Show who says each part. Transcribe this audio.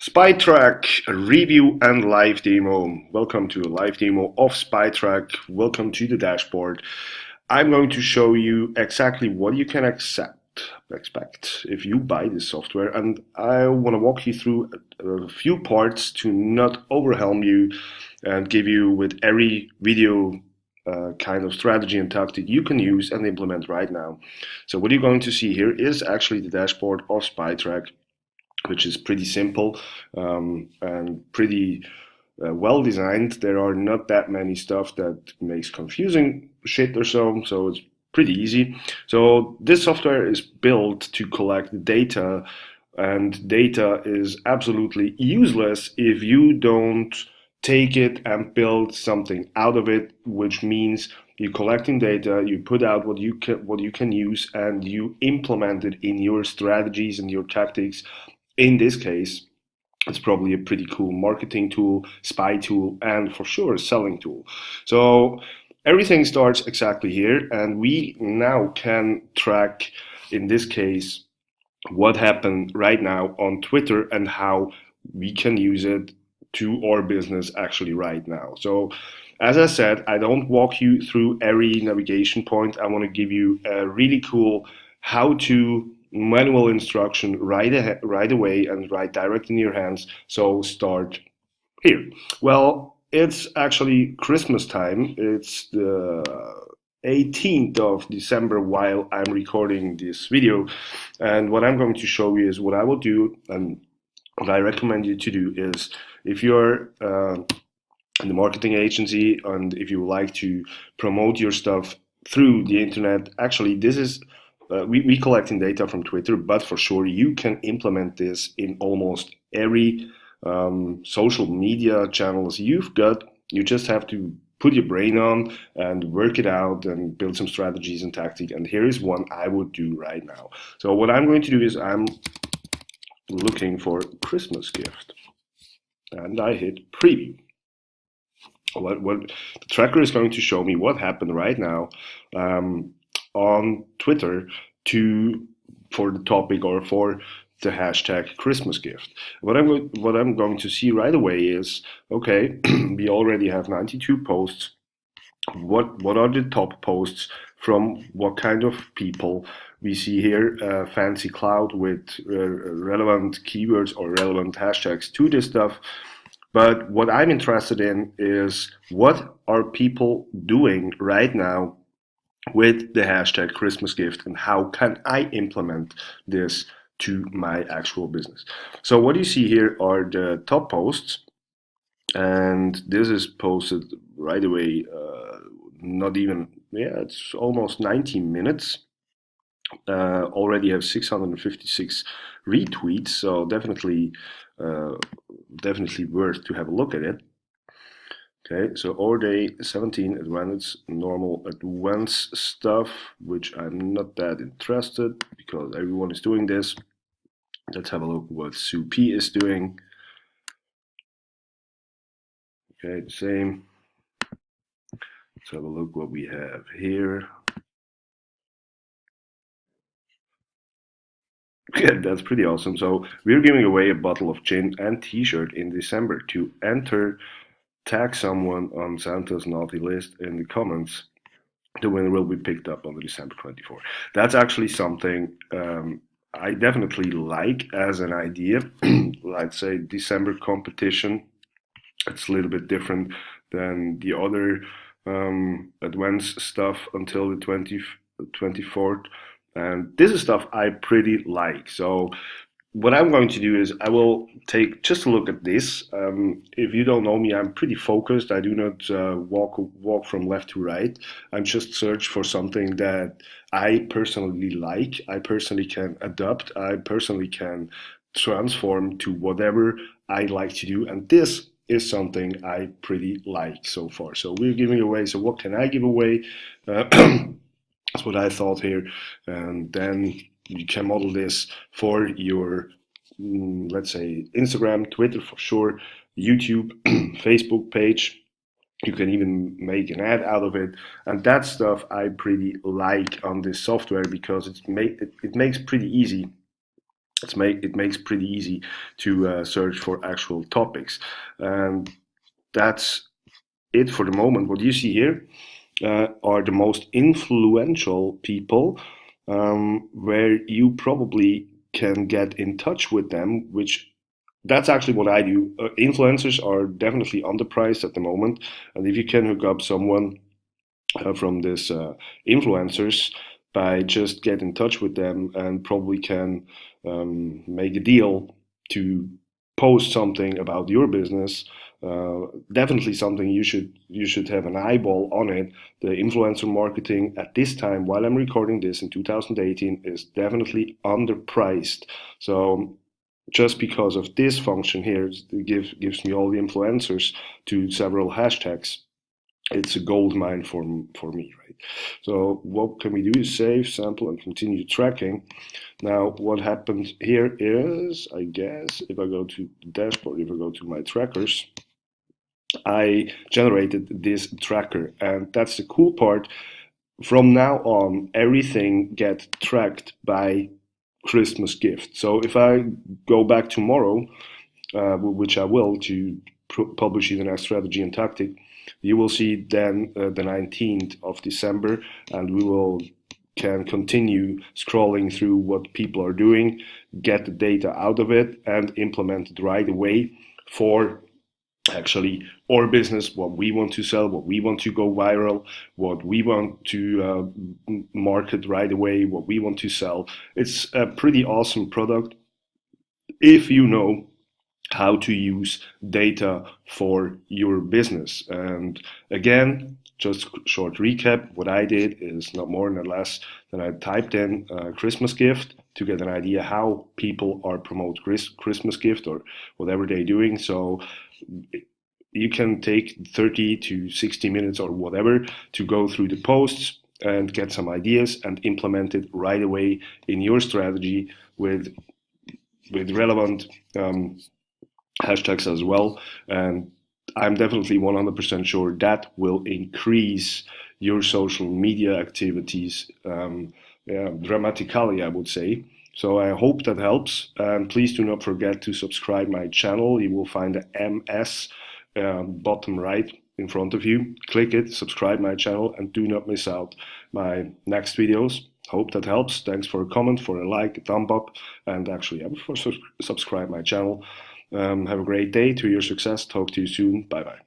Speaker 1: SpyTrack, a review and live demo. Welcome to a live demo of SpyTrack. Welcome to the dashboard. I'm going to show you exactly what you can expect if you buy this software, and I want to walk you through a few parts to not overwhelm you and give you with every video kind of strategy and tactic you can use and implement right now. So what you're going to see here is actually the dashboard of SpyTrack, which is pretty simple and pretty well designed. There are not that many stuff that makes confusing shit or so it's pretty easy. So this software is built to collect data, and data is absolutely useless if you don't take it and build something out of it, which means you're collecting data, you put out what you can use, and you implement it in your strategies and your tactics. In this case, it's probably a pretty cool marketing tool, spy tool, and for sure a selling tool. So everything starts exactly here, and we now can track, in this case, what happened right now on Twitter and how we can use it to our business actually right now. So as I said, I don't walk you through every navigation point. I want to give you a really cool how-to manual instruction right away and right direct in your hands. So start here. Well, it's actually Christmas time. It's the 18th of December while I'm recording this video, and what I'm going to show you is what I will do, and what I recommend you to do is, if you're in the marketing agency and if you would like to promote your stuff through the internet, actually this is we collecting data from Twitter, but for sure you can implement this in almost every social media channels you've got. You just have to put your brain on and work it out and build some strategies and tactics. And here is one I would do right now. So what I'm going to do is I'm looking for Christmas gift, and I hit preview. What the tracker is going to show me what happened right now on Twitter for the topic or for the hashtag Christmas gift. What I'm going to see right away is, okay, we already have 92 posts. What are the top posts from what kind of people? We see here a fancy cloud with relevant keywords or relevant hashtags to this stuff. But what I'm interested in is, what are people doing right now with the hashtag Christmas gift, and how can I implement this to my actual business? So what you see here are the top posts, and this is posted right away, it's almost 19 minutes. Already have 656 retweets, so definitely worth to have a look at it. Okay, so all day 17 advanced, normal advanced stuff, which I'm not that interested because everyone is doing this. Let's have a look what Supi is doing. Okay, the same. Let's have a look what we have here. Yeah, that's pretty awesome. So we're giving away a bottle of gin and t-shirt in December. To enter, tag someone on Santa's naughty list in the comments. The winner will be picked up on December 24th. That's actually something I definitely like as an idea. Let's say December competition. It's a little bit different than the other advanced stuff until the 24th. And this is stuff I pretty like. So what I'm going to do is I will take just a look at this. If you don't know me, I'm pretty focused. I do not walk from left to right. I'm just search for something that I personally like. I personally can adapt. I personally can transform to whatever I like to do. And this is something I pretty like so far. So we're giving away. So what can I give away? That's what I thought here. And then you can model this for your, let's say, Instagram, Twitter for sure, YouTube, Facebook page. You can even make an ad out of it. And that stuff I pretty like on this software because it makes pretty easy it makes pretty easy to search for actual topics. And that's it for the moment. What you see here are the most influential people, where you probably can get in touch with them, which that's actually what I do. Influencers are definitely underpriced at the moment, and if you can hook up someone from this influencers by just get in touch with them and probably can make a deal to post something about your business. Definitely something you should have an eyeball on it. The influencer marketing at this time, while I'm recording this in 2018, is definitely underpriced. So just because of this function here, it gives me all the influencers to several hashtags. It's a gold mine for me, right? So what can we do? Save, sample, and continue tracking. Now, what happened here is, I guess, if I go to the dashboard, if I go to my trackers, I generated this tracker, and that's the cool part. From now on, everything gets tracked by Christmas gift. So if I go back tomorrow, which I will, to publish the next strategy and tactic, you will see then the 19th of December, and we will can continue scrolling through what people are doing, get the data out of it, and implement it right away for actually our business, what we want to sell, what we want to go viral, what we want to market right away, what we want to sell. It's a pretty awesome product if you know how to use data for your business. And again, just short recap, what I did is not more nor less than I typed in Christmas gift to get an idea how people are promote Christmas gift or whatever they're doing. So you can take 30 to 60 minutes or whatever to go through the posts and get some ideas and implement it right away in your strategy with relevant hashtags as well. And I'm definitely 100% sure that will increase your social media activities dramatically, I would say. So I hope that helps. And please do not forget to subscribe my channel. You will find the MS bottom right in front of you. Click it, subscribe my channel, and do not miss out my next videos. Hope that helps. Thanks for a comment, for a like, a thumb up, and actually for subscribe my channel. Have a great day. To your success. Talk to you soon. Bye bye.